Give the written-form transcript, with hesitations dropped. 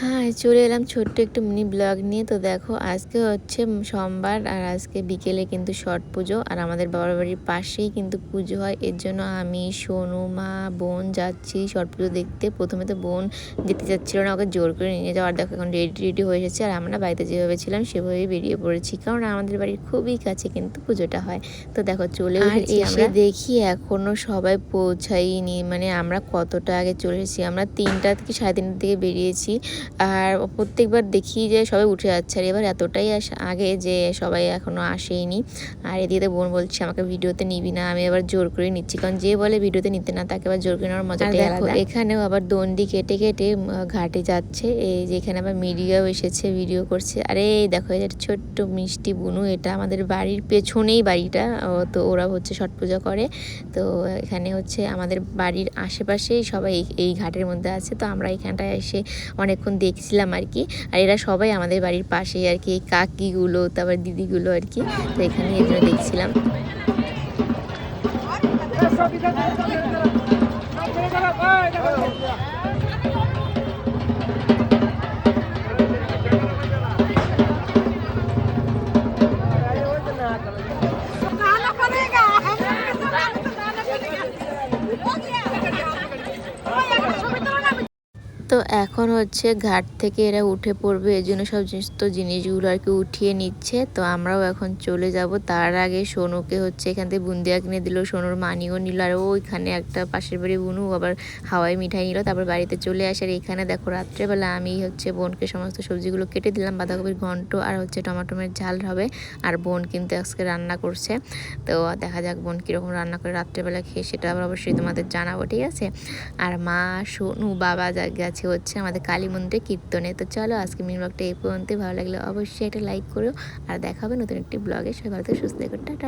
হ্যাঁ, চলে এলাম ছোট্ট একটু মিনি ব্লগ নিয়ে। তো দেখো আজকে হচ্ছে সোমবার আর আজকে বিকেলে কিন্তু ছট পুজো আর আমাদের বাবার বাড়ির পাশেই কিন্তু পুজো হয়। এর জন্য আমি, সোনু, মা, বোন যাচ্ছি ছট পুজো দেখতে। প্রথমে তো বোন যেতে চাচ্ছিল না, ওকে জোর করে নিয়ে যাওয়ার দেখো এখন রেডি হয়ে এসেছে। আর আমরা বাড়িতে যেভাবে ছিলাম সেভাবেই বেরিয়ে পড়েছি, কারণ আমাদের বাড়ির খুবই কাছে কিন্তু পুজোটা হয়। তো দেখো চলে এসেছি আমরা। দেখি এখনো সবাই পৌঁছাইনি, মানে আমরা কতটা আগে চলে এসেছি। আমরা 3টা থেকে 3:30টার দিকে বেরিয়েছি। আর প্রত্যেকবার দেখি যে সবাই উঠে যাচ্ছে, আর এবার এতটাই আগে যে সবাই এখনও আসেইনি। আর এদিকে বোন বলছে আমাকে ভিডিওতে নিবি না, আমি এবার জোর করে নিচ্ছি, কারণ যে বলে ভিডিওতে নিতে না তাকে আবার জোর করে নেওয়ার মজাটাই আলাদা। এখানেও আবার দণ্ডি কেটে কেটে ঘাটে যাচ্ছে, এই যে এখানে আবার মিডিয়াও এসেছে, ভিডিও করছে। আরে দেখো এই ছোট্ট মিষ্টি বুনু, এটা আমাদের বাড়ির পেছনেই বাড়িটা। তো ওরা হচ্ছে ছট পূজা করে। তো এখানে হচ্ছে আমাদের বাড়ির আশেপাশেই সবাই এই ঘাটের মধ্যে আছে। তো আমরা এখানটায় এসে অনেকক্ষণ দেখছিলাম আর কি। আর এরা সবাই আমাদের বাড়ির পাশেই আর কি, কাকিগুলো তারপর দিদিগুলো আর কি। তো এখানে এই জন্য দেখছিলাম। তো এখন হচ্ছে ঘাট থেকে এরা উঠে পড়বে, এই জন্য সমস্ত জিনিসগুলো আর কি উঠিয়ে নিচ্ছে। তো আমরাও এখন চলে যাব। তার আগে সোনুকে হচ্ছে এখান থেকে বুন্দিয়া কিনে দিল, সোনুর মানিও নিল। আর ওইখানে একটা পাশের বাড়ি বুনু আবার হাওয়াই মিঠাই নিল। তারপর বাড়িতে চলে আসার এখানে দেখো রাত্রেবেলা আমি হচ্ছে বোনকে সমস্ত সবজিগুলো কেটে দিলাম। বাঁধাকপির ঘন্ট আর হচ্ছে টমাটোমের ঝাল হবে। আর বোন কিন্তু আজকে রান্না করছে। তো দেখা যাক বোন কীরকম রান্না করে রাত্রেবেলা খেয়ে, সেটা আবার অবশ্যই তোমাদের জানাবো, ঠিক আছে। আর মা, সোনু, বাবা গেছে হচ্ছে আমাদের কালী মন্দিরে কীর্তনে। তো চলো আজকে মিনি ব্লগটা এই পর্যন্তই। ভালো লাগলে অবশ্যই একটা লাইক করো, আর দেখা হবে নতুন একটি ব্লগে। সবাই ভালো থেকে সুস্থ থেকো, টাটা।